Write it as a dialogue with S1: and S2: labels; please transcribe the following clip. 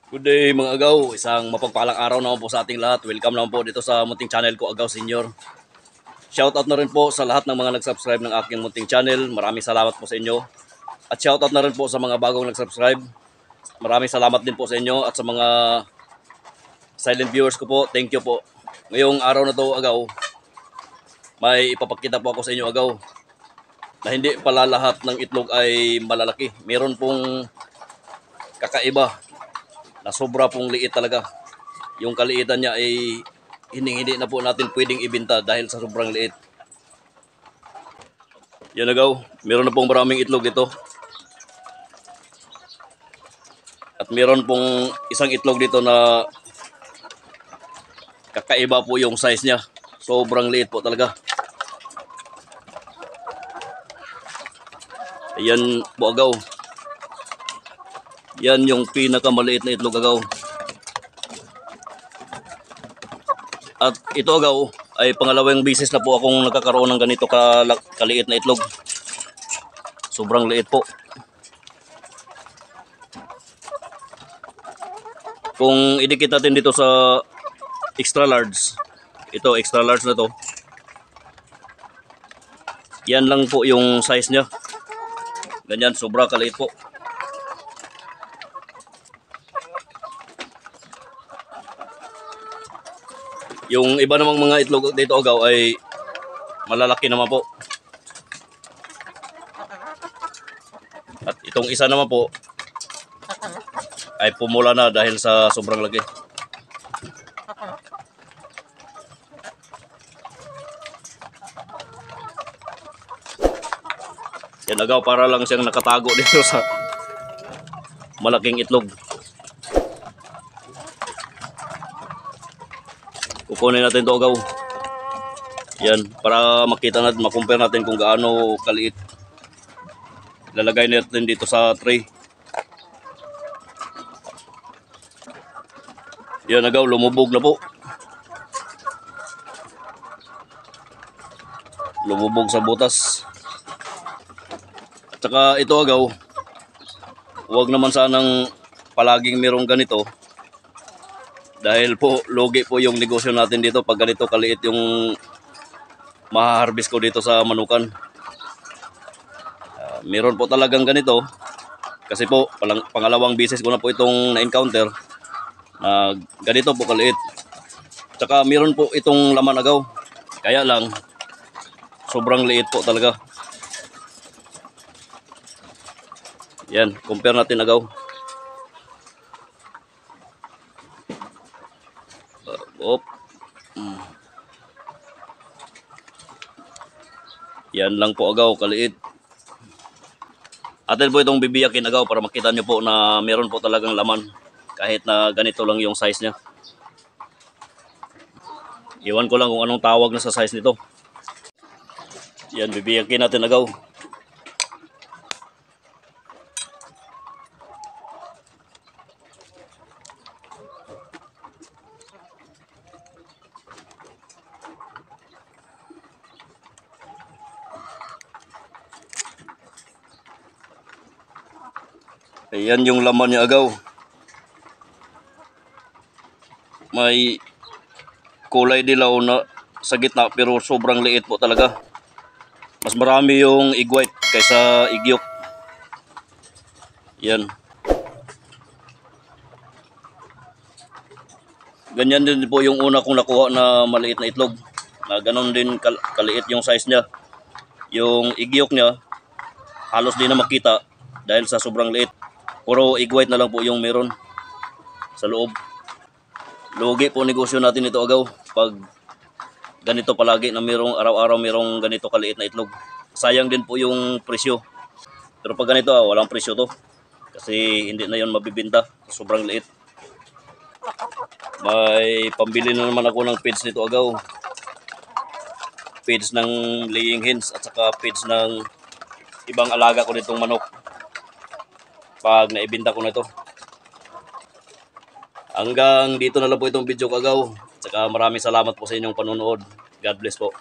S1: Good day mga agaw, isang mapagpalang araw naman po sa ating lahat. Welcome naman po dito sa munting channel ko, Agaw Senior. Shoutout na rin po sa lahat ng mga nag-subscribe ng aking munting channel. Maraming salamat po sa inyo. At shoutout na rin po sa mga bagong nag-subscribe. Maraming salamat din po sa inyo at sa mga silent viewers ko po. Thank you po. Ngayong araw na to, Agaw, may ipapakita po ako sa inyo, Agaw, na hindi pala lahat ng itlog ay malalaki. Meron pong kakaiba na sobra pong liit talaga. Yung kaliitan niya ay hindi na po natin pwedeng ibenta dahil sa sobrang liit. Yan, Agaw, meron na pong maraming itlog ito. At meron pong isang itlog dito na kakaiba po yung size niya. Sobrang liit po talaga. Ayan po, Agaw. Yan yung pinakamaliit na itlog, Agaw. At ito, Agaw, ay pangalawang bisis na po akong nakakaroon ng ganito kaliit na itlog. Sobrang liit po. Kung idikit natin dito sa extra large, ito extra large na to, yan lang po yung size niya. Ganyan, sobra kaliit po. Yung iba namang mga itlog dito, Agaw, ay malalaki naman po. At itong isa naman po ay pumula na dahil sa sobrang laki. Yan, Agaw, para lang siyang nakatago dito sa malaking itlog. Kukunin natin ito, Agaw. Yan, para makita natin, makumpare natin kung gaano kaliit. Lalagay natin dito sa tray. Yan, Agaw, lumubog na po. Lumubog sa butas. At saka ito, Agaw, huwag naman sanang palaging merong ganito. Dahil po, lugi po yung negosyo natin dito pag ganito kaliit yung maha-harvest ko dito sa manukan. Meron po talagang ganito. Kasi po, pangalawang bisis ko na po itong na-encounter na ganito po kaliit. Tsaka meron po itong laman, Agaw. Kaya lang, sobrang liit po talaga. Yan, compare natin, Agaw. Op. Yan lang po, Agaw, kaliit. Atin po itong bibiyakin, Agaw, para makita nyo po na meron po talagang laman. Kahit na ganito lang yung size niya. Iwan ko lang kung anong tawag na sa size nito. Yan, bibiyakin natin, Agaw. Ayan yung laman niya, Agaw. May kulay dilaw na sa gitna pero sobrang liit po talaga. Mas marami yung egg white kaysa egg yolk. Yan. Ganyan din po yung una kong nakuha na maliit na itlog. Na ganon din kaliit yung size niya. Yung egg yolk niya halos di na makita dahil sa sobrang liit. Puro egg white na lang po yung meron sa loob. Lugi po negosyo natin ito, Agaw, pag ganito palagi na merong araw-araw merong ganito kaliit na itlog. Sayang din po yung presyo. Pero pag ganito, walang presyo to. Kasi hindi na yon mabibenta. Sobrang liit. May pambili na naman ako ng feeds nito, Agaw. Feeds ng laying hens at saka feeds ng ibang alaga ko nitong manok. Pag naibenta ko na ito. Hanggang dito na lang po itong video, Agaw. Saka maraming salamat po sa inyong panonood. God bless po.